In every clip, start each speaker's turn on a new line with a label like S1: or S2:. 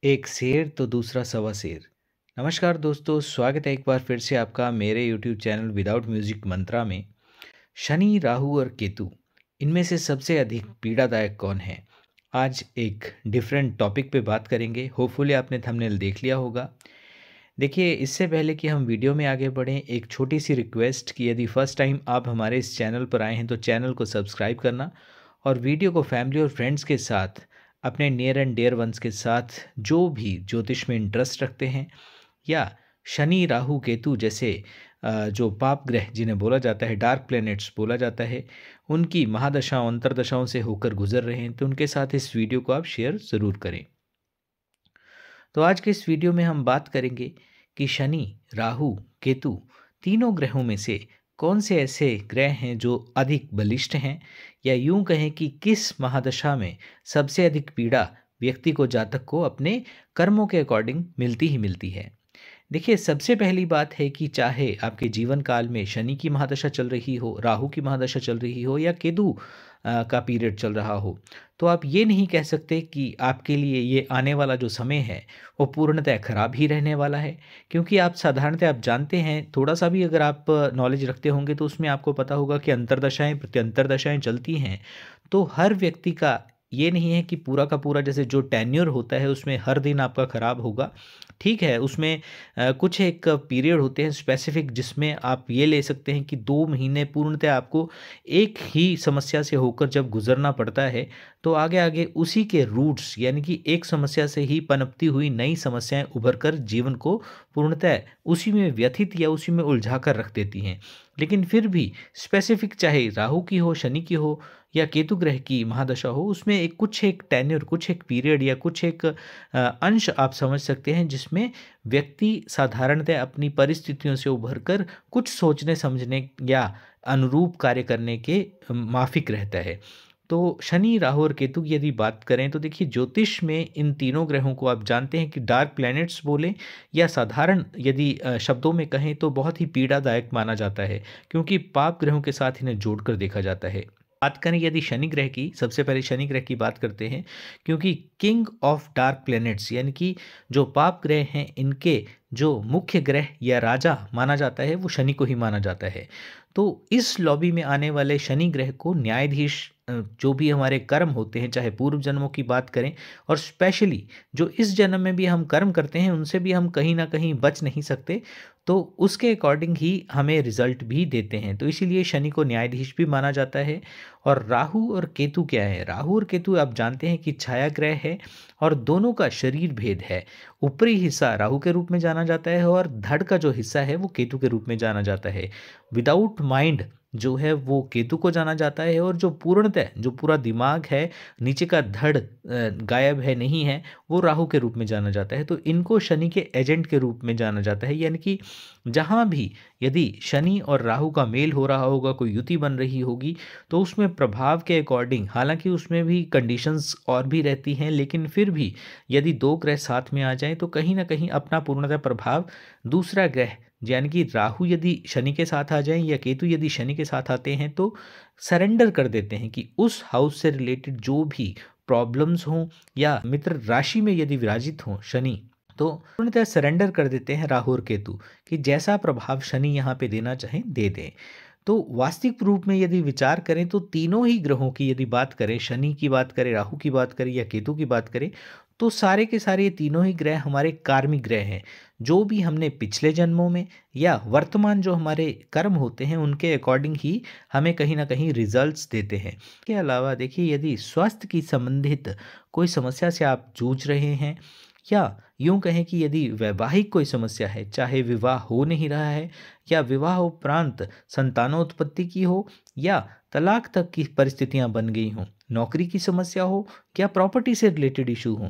S1: एक शेर तो दूसरा सवा शेर। नमस्कार दोस्तों, स्वागत है एक बार फिर से आपका मेरे यूट्यूब चैनल विदाउट म्यूजिक मंत्रा में। शनि, राहु और केतु, इनमें से सबसे अधिक पीड़ादायक कौन है? आज एक डिफरेंट टॉपिक पे बात करेंगे। होपफुली आपने थंबनेल देख लिया होगा। देखिए, इससे पहले कि हम वीडियो में आगे बढ़ें, एक छोटी सी रिक्वेस्ट कि यदि फर्स्ट टाइम आप हमारे इस चैनल पर आए हैं तो चैनल को सब्सक्राइब करना और वीडियो को फैमिली और फ्रेंड्स के साथ, अपने नियर एंड डियर वंस के साथ जो भी ज्योतिष में इंटरेस्ट रखते हैं या शनि, राहु, केतु जैसे जो पाप ग्रह जिन्हें बोला जाता है, डार्क प्लैनेट्स बोला जाता है, उनकी महादशाओं अंतरदशाओं से होकर गुजर रहे हैं, तो उनके साथ इस वीडियो को आप शेयर ज़रूर करें। तो आज के इस वीडियो में हम बात करेंगे कि शनि, राहु, केतु तीनों ग्रहों में से कौन से ऐसे ग्रह हैं जो अधिक बलिष्ठ हैं, या यूं कहें कि किस महादशा में सबसे अधिक पीड़ा व्यक्ति को, जातक को अपने कर्मों के अकॉर्डिंग मिलती ही मिलती है। देखिए, सबसे पहली बात है कि चाहे आपके जीवन काल में शनि की महादशा चल रही हो, राहु की महादशा चल रही हो या केतु का पीरियड चल रहा हो, तो आप ये नहीं कह सकते कि आपके लिए ये आने वाला जो समय है वो पूर्णतः खराब ही रहने वाला है। क्योंकि आप साधारणतः आप जानते हैं, थोड़ा सा भी अगर आप नॉलेज रखते होंगे तो उसमें आपको पता होगा कि अंतरदशाएं प्रत्यंतरदशाएं चलती हैं। तो हर व्यक्ति का ये नहीं है कि पूरा का पूरा जैसे जो टेन्योर होता है उसमें हर दिन आपका खराब होगा। ठीक है, उसमें कुछ एक पीरियड होते हैं स्पेसिफिक, जिसमें आप ये ले सकते हैं कि 2 महीने पूर्णतः आपको एक ही समस्या से होकर जब गुजरना पड़ता है, तो आगे आगे उसी के रूट्स, यानी कि एक समस्या से ही पनपती हुई नई समस्याएं उभर कर जीवन को पूर्णतः उसी में व्यथित या उसी में उलझा कर रख देती हैं। लेकिन फिर भी स्पेसिफिक, चाहे राहु की हो, शनि की हो या केतु ग्रह की महादशा हो, उसमें एक कुछ एक टेन्योर, कुछ एक पीरियड या कुछ एक अंश आप समझ सकते हैं जिसमें व्यक्ति साधारणतः अपनी परिस्थितियों से उभरकर कुछ सोचने समझने या अनुरूप कार्य करने के माफिक रहता है। तो शनि, राहु और केतु की यदि बात करें तो देखिए, ज्योतिष में इन तीनों ग्रहों को आप जानते हैं कि डार्क प्लैनेट्स बोलें या साधारण यदि शब्दों में कहें तो बहुत ही पीड़ादायक माना जाता है, क्योंकि पाप ग्रहों के साथ इन्हें जोड़कर देखा जाता है। बात करें यदि शनि ग्रह की, सबसे पहले शनि ग्रह की बात करते हैं, क्योंकि किंग ऑफ डार्क प्लैनेट्स यानी कि जो पाप ग्रह हैं, इनके जो मुख्य ग्रह या राजा माना जाता है वो शनि को ही माना जाता है। तो इस लॉबी में आने वाले शनि ग्रह को न्यायाधीश, जो भी हमारे कर्म होते हैं, चाहे पूर्व जन्मों की बात करें और स्पेशली जो इस जन्म में भी हम कर्म करते हैं, उनसे भी हम कहीं ना कहीं बच नहीं सकते, तो उसके अकॉर्डिंग ही हमें रिजल्ट भी देते हैं। तो इसीलिए शनि को न्यायाधीश भी माना जाता है। और राहु और केतु क्या है? राहु और केतु आप जानते हैं कि छाया ग्रह है और दोनों का शरीर भेद है। ऊपरी हिस्सा राहु के रूप में जाना जाता है और धड़ का जो हिस्सा है वो केतु के रूप में जाना जाता है। विदाउट माइंड जो है वो केतु को जाना जाता है, और जो पूर्णतः जो पूरा दिमाग है, नीचे का धड़ गायब है, नहीं है, वो राहु के रूप में जाना जाता है। तो इनको शनि के एजेंट के रूप में जाना जाता है। यानी कि जहाँ भी यदि शनि और राहु का मेल हो रहा होगा, कोई युति बन रही होगी, तो उसमें प्रभाव के अकॉर्डिंग, हालांकि उसमें भी कंडीशंस और भी रहती हैं, लेकिन फिर भी यदि दो ग्रह साथ में आ जाएं तो कहीं ना कहीं अपना पूर्णतः प्रभाव दूसरा ग्रह, यानी कि राहु यदि शनि के साथ आ जाएं या केतु यदि शनि के साथ आते हैं, तो सरेंडर कर देते हैं कि उस हाउस से रिलेटेड जो भी प्रॉब्लम्स हों या मित्र राशि में यदि विराजित हों शनि, तो पूर्णतः सरेंडर कर देते हैं राहु और केतु, कि जैसा प्रभाव शनि यहाँ पे देना चाहें दे दें। तो वास्तविक रूप में यदि विचार करें तो तीनों ही ग्रहों की यदि बात करें, शनि की बात करें, राहु की बात करें या केतु की बात करें, तो सारे के सारे ये तीनों ही ग्रह हमारे कार्मिक ग्रह हैं। जो भी हमने पिछले जन्मों में या वर्तमान जो हमारे कर्म होते हैं, उनके अकॉर्डिंग ही हमें कहीं ना कहीं रिजल्ट्स देते हैं। इसके अलावा देखिए, यदि स्वास्थ्य की संबंधित कोई समस्या से आप जूझ रहे हैं, या यूं कहें कि यदि वैवाहिक कोई समस्या है, चाहे विवाह हो नहीं रहा है या विवाह उपरांत संतानोत्पत्ति की हो या तलाक तक की परिस्थितियां बन गई हों, नौकरी की समस्या हो या प्रॉपर्टी से रिलेटेड इशू हो,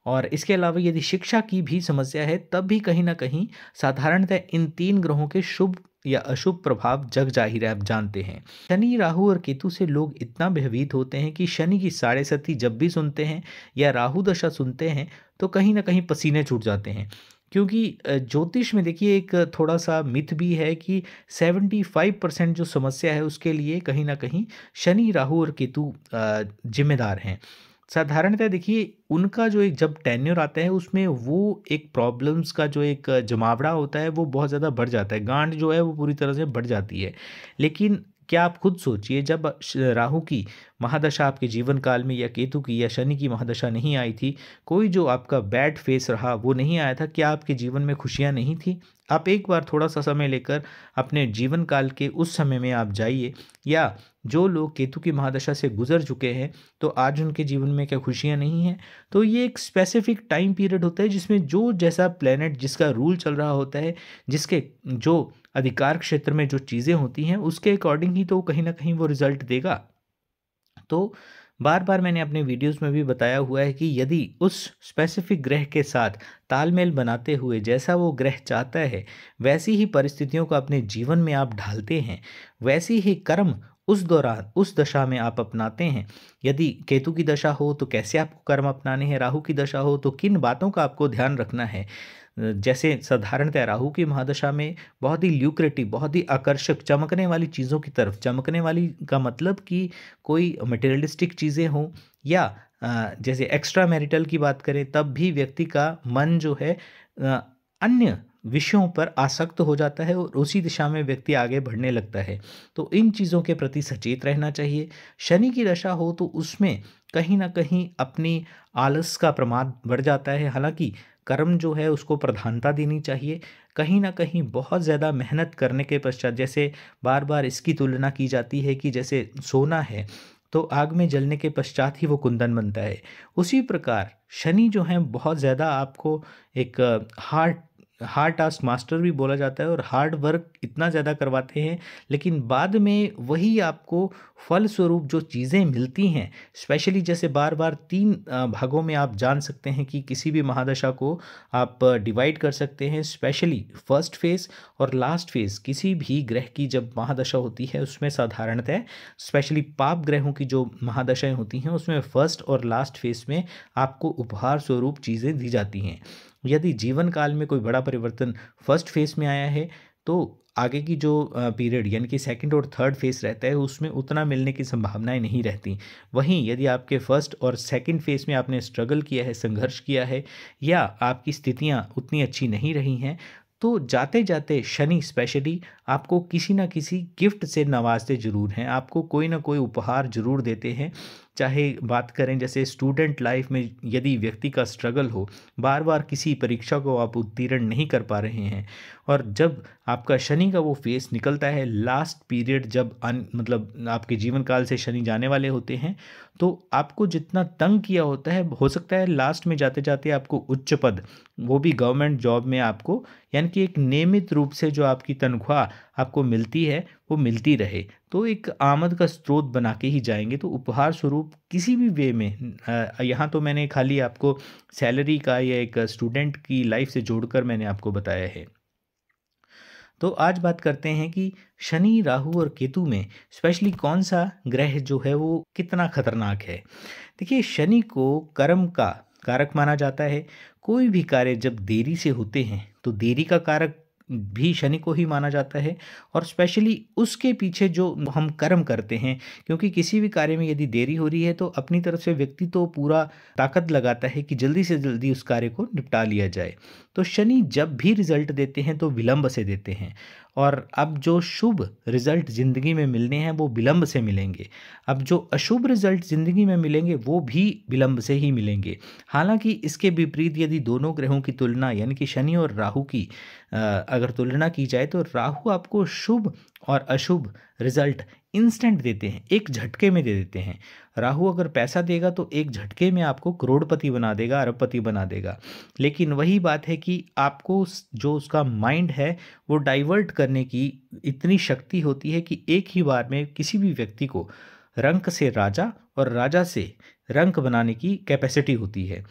S1: और इसके अलावा यदि शिक्षा की भी समस्या है, तब भी कहीं ना कहीं साधारणतः इन तीन ग्रहों के शुभ या अशुभ प्रभाव जग जाहिर है, आप जानते हैं। शनि, राहु और केतु से लोग इतना भयभीत होते हैं कि शनि की साढ़े सती जब भी सुनते हैं या राहु दशा सुनते हैं तो कहीं ना कहीं पसीने छूट जाते हैं। क्योंकि ज्योतिष में देखिए एक थोड़ा सा मिथ भी है कि 75% जो समस्या है उसके लिए कहीं ना कहीं शनि, राहु और केतु जिम्मेदार हैं। साधारणतः देखिए उनका जो एक जब टेन्योर आता है उसमें वो एक प्रॉब्लम्स का जो एक जमावड़ा होता है वो बहुत ज़्यादा बढ़ जाता है, गांठ जो है वो पूरी तरह से बढ़ जाती है। लेकिन क्या आप खुद सोचिए, जब राहु की महादशा आपके जीवन काल में या केतु की या शनि की महादशा नहीं आई थी, कोई जो आपका बैड फेस रहा वो नहीं आया था, क्या आपके जीवन में खुशियाँ नहीं थी? आप एक बार थोड़ा सा समय लेकर अपने जीवन काल के उस समय में आप जाइए, या जो लोग केतु की महादशा से गुजर चुके हैं तो आज उनके जीवन में क्या खुशियाँ नहीं हैं? तो ये एक स्पेसिफिक टाइम पीरियड होता है जिसमें जो जैसा प्लेनेट जिसका रूल चल रहा होता है, जिसके जो अधिकार क्षेत्र में जो चीज़ें होती हैं उसके अकॉर्डिंग ही तो कहीं ना कहीं वो रिजल्ट देगा। तो बार बार मैंने अपने वीडियोस में भी बताया हुआ है कि यदि उस स्पेसिफिक ग्रह के साथ तालमेल बनाते हुए जैसा वो ग्रह चाहता है वैसी ही परिस्थितियों को अपने जीवन में आप ढालते हैं, वैसी ही कर्म उस दौरान उस दशा में आप अपनाते हैं। यदि केतु की दशा हो तो कैसे आपको कर्म अपनाने हैं, राहु की दशा हो तो किन बातों का आपको ध्यान रखना है। जैसे साधारणतः राहु की महादशा में बहुत ही ल्यूक्रेटिव, बहुत ही आकर्षक, चमकने वाली चीज़ों की तरफ, चमकने वाली का मतलब कि कोई मटेरियलिस्टिक चीज़ें हों, या जैसे एक्स्ट्रा मैरिटल की बात करें तब भी व्यक्ति का मन जो है अ, अन्य विषयों पर आसक्त हो जाता है और उसी दिशा में व्यक्ति आगे बढ़ने लगता है। तो इन चीज़ों के प्रति सचेत रहना चाहिए। शनि की दशा हो तो उसमें कहीं न कहीं अपनी आलस का प्रमाद बढ़ जाता है। हालाँकि कर्म जो है उसको प्रधानता देनी चाहिए। कहीं न कहीं बहुत ज़्यादा मेहनत करने के पश्चात, जैसे बार-बार इसकी तुलना की जाती है कि जैसे सोना है, तो आग में जलने के पश्चात ही वो कुंदन बनता है। उसी प्रकार शनि जो हैं बहुत ज़्यादा आपको एक हार्ड हार्ड टास्क मास्टर भी बोला जाता है और हार्ड वर्क इतना ज़्यादा करवाते हैं, लेकिन बाद में वही आपको फल स्वरूप जो चीज़ें मिलती हैं, स्पेशली जैसे बार-बार 3 भागों में आप जान सकते हैं कि किसी भी महादशा को आप डिवाइड कर सकते हैं। स्पेशली फर्स्ट फेज़ और लास्ट फेज़ किसी भी ग्रह की जब महादशा होती है उसमें साधारणतः स्पेशली पाप ग्रहों की जो महादशाएँ होती हैं उसमें फर्स्ट और लास्ट फेज़ में आपको उपहार स्वरूप चीज़ें दी जाती हैं। यदि जीवन काल में कोई बड़ा परिवर्तन फर्स्ट फेज़ में आया है तो आगे की जो पीरियड यानी कि सेकंड और थर्ड फेज़ रहता है उसमें उतना मिलने की संभावनाएं नहीं रहती। वहीं यदि आपके फर्स्ट और सेकंड फेज़ में आपने स्ट्रगल किया है, संघर्ष किया है, या आपकी स्थितियां उतनी अच्छी नहीं रही हैं, तो जाते जाते शनि स्पेशली आपको किसी ना किसी गिफ्ट से नवाजते ज़रूर हैं, आपको कोई ना कोई उपहार ज़रूर देते हैं। चाहे बात करें जैसे स्टूडेंट लाइफ में यदि व्यक्ति का स्ट्रगल हो, बार बार किसी परीक्षा को आप उत्तीर्ण नहीं कर पा रहे हैं, और जब आपका शनि का वो फेस निकलता है लास्ट पीरियड, जब मतलब आपके जीवन काल से शनि जाने वाले होते हैं, तो आपको जितना तंग किया होता है हो सकता है लास्ट में जाते जाते आपको उच्च पद, वो भी गवर्नमेंट जॉब में आपको, यानी कि एक नियमित रूप से जो आपकी तनख्वाह आपको मिलती है वो मिलती रहे, तो एक आमद का स्रोत बना के ही जाएंगे। तो उपहार स्वरूप किसी भी वे में यहाँ तो मैंने खाली आपको सैलरी का या एक स्टूडेंट की लाइफ से जोड़कर मैंने आपको बताया है। तो आज बात करते हैं कि शनि, राहु और केतु में स्पेशली कौन सा ग्रह जो है वो कितना खतरनाक है। देखिए, शनि को कर्म का कारक माना जाता है। कोई भी कार्य जब देरी से होते हैं तो देरी का कारक भी शनि को ही माना जाता है, और स्पेशली उसके पीछे जो हम कर्म करते हैं, क्योंकि किसी भी कार्य में यदि देरी हो रही है तो अपनी तरफ से व्यक्ति तो पूरा ताकत लगाता है कि जल्दी से जल्दी उस कार्य को निपटा लिया जाए। तो शनि जब भी रिजल्ट देते हैं तो विलंब से देते हैं, और अब जो शुभ रिजल्ट ज़िंदगी में मिलने हैं वो विलंब से मिलेंगे। अब जो अशुभ रिजल्ट ज़िंदगी में मिलेंगे वो भी विलंब से ही मिलेंगे। हालांकि इसके विपरीत यदि दोनों ग्रहों की तुलना यानी कि शनि और राहु की अगर तुलना की जाए तो राहु आपको शुभ और अशुभ रिजल्ट इंस्टेंट देते हैं, एक झटके में दे देते हैं। राहु अगर पैसा देगा तो एक झटके में आपको करोड़पति बना देगा, अरबपति बना देगा। लेकिन वही बात है कि आपको जो उसका माइंड है वो डाइवर्ट करने की इतनी शक्ति होती है कि एक ही बार में किसी भी व्यक्ति को रंक से राजा और राजा से रंक बनाने की कैपेसिटी होती है।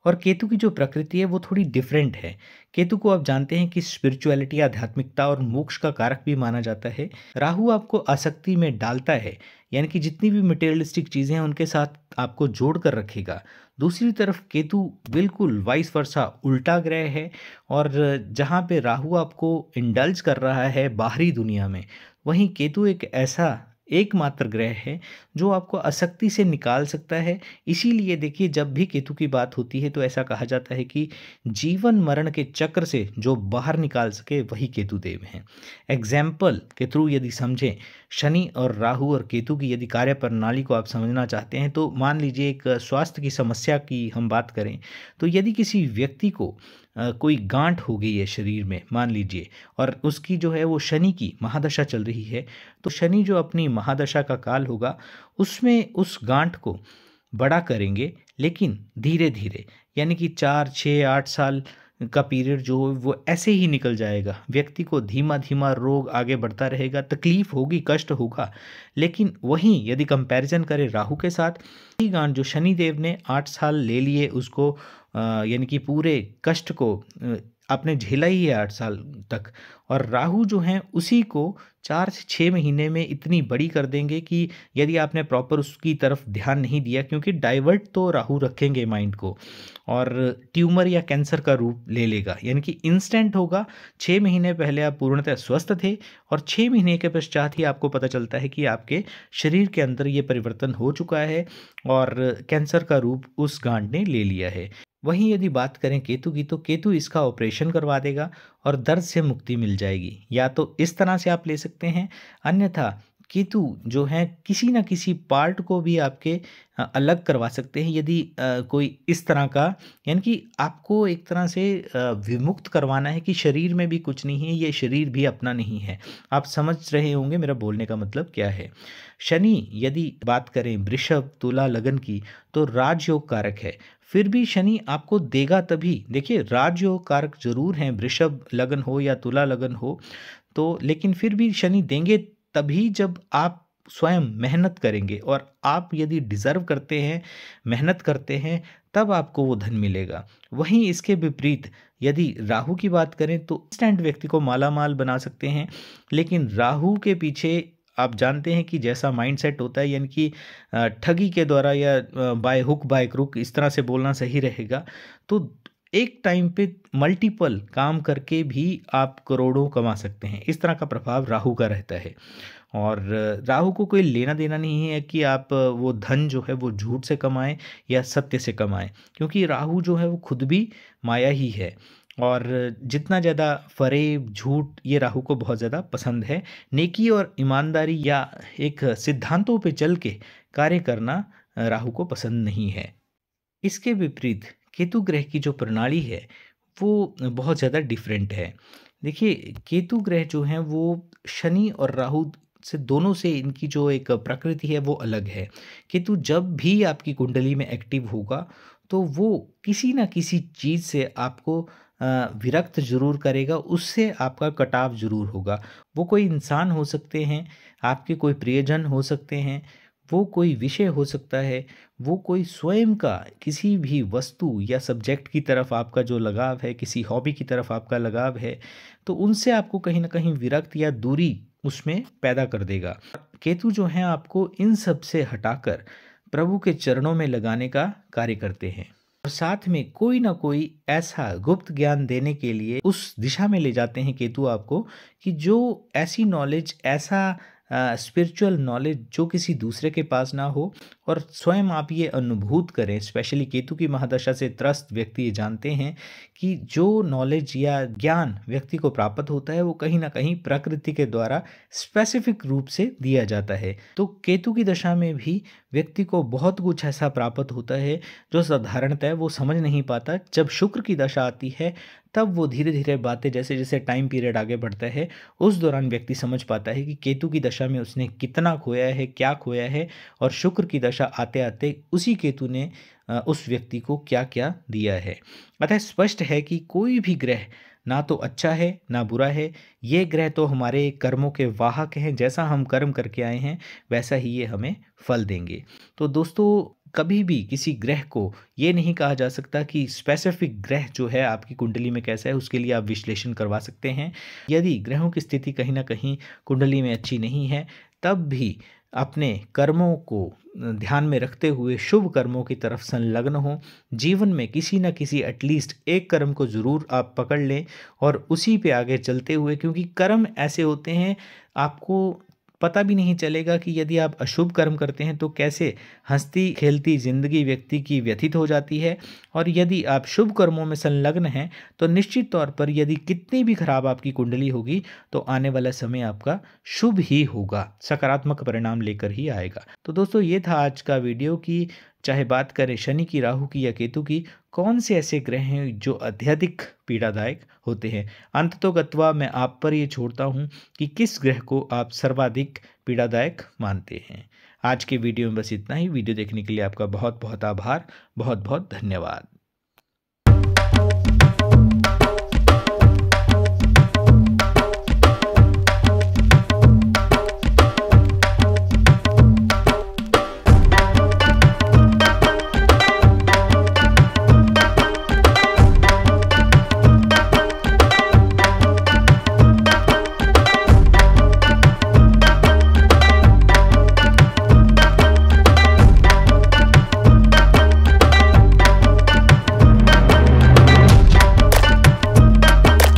S1: और केतु की जो प्रकृति है वो थोड़ी डिफरेंट है। केतु को आप जानते हैं कि स्पिरिचुअलिटी, आध्यात्मिकता और मोक्ष का कारक भी माना जाता है। राहु आपको आसक्ति में डालता है, यानी कि जितनी भी मटेरियलिस्टिक चीज़ें हैं उनके साथ आपको जोड़ कर रखेगा। दूसरी तरफ केतु बिल्कुल वाइस वर्सा उल्टा ग्रह है, और जहाँ पे राहु आपको इंडल्ज कर रहा है बाहरी दुनिया में, वहीं केतु एक ऐसा एकमात्र ग्रह है जो आपको आसक्ति से निकाल सकता है। इसीलिए देखिए, जब भी केतु की बात होती है तो ऐसा कहा जाता है कि जीवन मरण के चक्र से जो बाहर निकाल सके वही केतु देव हैं। एग्जाम्पल के थ्रू यदि समझें, शनि और राहु और केतु की यदि कार्य प्रणाली को आप समझना चाहते हैं तो मान लीजिए एक स्वास्थ्य की समस्या की हम बात करें तो यदि किसी व्यक्ति को कोई गांठ हो गई है शरीर में मान लीजिए, और उसकी जो है वो शनि की महादशा चल रही है, तो शनि जो अपनी महादशा का काल होगा उसमें उस गांठ को बड़ा करेंगे, लेकिन धीरे धीरे, यानी कि 4, 6, 8 साल का पीरियड जो वो ऐसे ही निकल जाएगा। व्यक्ति को धीमा धीमा रोग आगे बढ़ता रहेगा, तकलीफ होगी, कष्ट होगा। लेकिन वहीं यदि कंपैरिजन करें राहु के साथ, ही गांठ जो शनि देव ने 8 साल ले लिए उसको, यानी कि पूरे कष्ट को आपने झेला ही है 8 साल तक, और राहु जो हैं उसी को 4 से 6 महीने में इतनी बड़ी कर देंगे कि यदि आपने प्रॉपर उसकी तरफ ध्यान नहीं दिया, क्योंकि डाइवर्ट तो राहु रखेंगे माइंड को, और ट्यूमर या कैंसर का रूप ले लेगा, यानी कि इंस्टेंट होगा। 6 महीने पहले आप पूर्णतः स्वस्थ थे और 6 महीने के पश्चात ही आपको पता चलता है कि आपके शरीर के अंदर ये परिवर्तन हो चुका है और कैंसर का रूप उस गांठ ने ले लिया है। वहीं यदि बात करें केतु की, तो केतु इसका ऑपरेशन करवा देगा और दर्द से मुक्ति मिल जाएगी। या तो इस तरह से आप ले सकते हैं, अन्यथा केतु जो है किसी न किसी पार्ट को भी आपके अलग करवा सकते हैं। यदि कोई इस तरह का, यानी कि आपको एक तरह से विमुक्त करवाना है कि शरीर में भी कुछ नहीं है, ये शरीर भी अपना नहीं है। आप समझ रहे होंगे मेरा बोलने का मतलब क्या है। शनि यदि बात करें वृषभ, तुला, लगन की, तो राजयोग कारक है। फिर भी शनि आपको देगा तभी, देखिए राजयोग कारक जरूर हैं, वृषभ लगन हो या तुला लगन हो, तो लेकिन फिर भी शनि देंगे तभी जब आप स्वयं मेहनत करेंगे, और आप यदि डिज़र्व करते हैं, मेहनत करते हैं, तब आपको वो धन मिलेगा। वहीं इसके विपरीत यदि राहु की बात करें तो इंस्टेंट व्यक्ति को माला माल बना सकते हैं, लेकिन राहु के पीछे आप जानते हैं कि जैसा माइंडसेट होता है, यानी कि ठगी के द्वारा या बाय हुक बाय क्रुक, इस तरह से बोलना सही रहेगा, तो एक टाइम पे मल्टीपल काम करके भी आप करोड़ों कमा सकते हैं। इस तरह का प्रभाव राहु का रहता है। और राहु को कोई लेना देना नहीं है कि आप वो धन जो है वो झूठ से कमाएं या सत्य से कमाएं, क्योंकि राहु जो है वो खुद भी माया ही है, और जितना ज़्यादा फरेब झूठ ये राहु को बहुत ज़्यादा पसंद है। नेकी और ईमानदारी या एक सिद्धांतों पे चल के कार्य करना राहु को पसंद नहीं है। इसके विपरीत केतु ग्रह की जो प्रणाली है वो बहुत ज़्यादा डिफरेंट है। देखिए, केतु ग्रह जो हैं वो शनि और राहु से, दोनों से इनकी जो एक प्रकृति है वो अलग है। केतु जब भी आपकी कुंडली में एक्टिव होगा तो वो किसी ना किसी चीज़ से आपको विरक्त जरूर करेगा, उससे आपका कटाव जरूर होगा। वो कोई इंसान हो सकते हैं, आपके कोई प्रियजन हो सकते हैं, वो कोई विषय हो सकता है, वो कोई स्वयं का किसी भी वस्तु या सब्जेक्ट की तरफ आपका जो लगाव है, किसी हॉबी की तरफ आपका लगाव है, तो उनसे आपको कहीं ना कहीं विरक्त या दूरी उसमें पैदा कर देगा। केतु जो है आपको इन सब से हटाकर प्रभु के चरणों में लगाने का कार्य करते हैं, और साथ में कोई ना कोई ऐसा गुप्त ज्ञान देने के लिए उस दिशा में ले जाते हैं केतु आपको, कि जो ऐसी नॉलेज, ऐसा स्पिरिचुअल नॉलेज जो किसी दूसरे के पास ना हो, और स्वयं आप ये अनुभूत करें। स्पेशली केतु की महादशा से त्रस्त व्यक्ति ये जानते हैं कि जो नॉलेज या ज्ञान व्यक्ति को प्राप्त होता है वो कहीं ना कहीं प्रकृति के द्वारा स्पेसिफिक रूप से दिया जाता है। तो केतु की दशा में भी व्यक्ति को बहुत कुछ ऐसा प्राप्त होता है जो साधारणतः वो समझ नहीं पाता। जब शुक्र की दशा आती है तब वो धीरे धीरे बातें, जैसे जैसे टाइम पीरियड आगे बढ़ता है उस दौरान व्यक्ति समझ पाता है कि केतु की दशा में उसने कितना खोया है, क्या खोया है, और शुक्र की दशा आते आते उसी केतु ने उस व्यक्ति को क्या क्या दिया है। अतः स्पष्ट है कि कोई भी ग्रह ना तो अच्छा है ना बुरा है। ये ग्रह तो हमारे कर्मों के वाहक हैं, जैसा हम कर्म करके आए हैं वैसा ही ये हमें फल देंगे। तो दोस्तों, कभी भी किसी ग्रह को ये नहीं कहा जा सकता कि स्पेसिफिक ग्रह जो है आपकी कुंडली में कैसा है, उसके लिए आप विश्लेषण करवा सकते हैं। यदि ग्रहों की स्थिति कहीं ना कहीं कुंडली में अच्छी नहीं है, तब भी अपने कर्मों को ध्यान में रखते हुए शुभ कर्मों की तरफ संलग्न हो। जीवन में किसी न किसी एटलीस्ट एक कर्म को ज़रूर आप पकड़ लें और उसी पे आगे चलते हुए, क्योंकि कर्म ऐसे होते हैं, आपको पता भी नहीं चलेगा कि यदि आप अशुभ कर्म करते हैं तो कैसे हंसती खेलती जिंदगी व्यक्ति की व्यतीत हो जाती है, और यदि आप शुभ कर्मों में संलग्न हैं तो निश्चित तौर पर यदि कितनी भी खराब आपकी कुंडली होगी तो आने वाला समय आपका शुभ ही होगा, सकारात्मक परिणाम लेकर ही आएगा। तो दोस्तों, ये था आज का वीडियो कि चाहे बात करें शनि की, राहु की या केतु की, कौन से ऐसे ग्रह हैं जो अत्यधिक पीड़ादायक होते हैं। अंततोगत्वा मैं आप पर ये छोड़ता हूँ कि किस ग्रह को आप सर्वाधिक पीड़ादायक मानते हैं। आज के वीडियो में बस इतना ही। वीडियो देखने के लिए आपका बहुत बहुत आभार, बहुत बहुत धन्यवाद।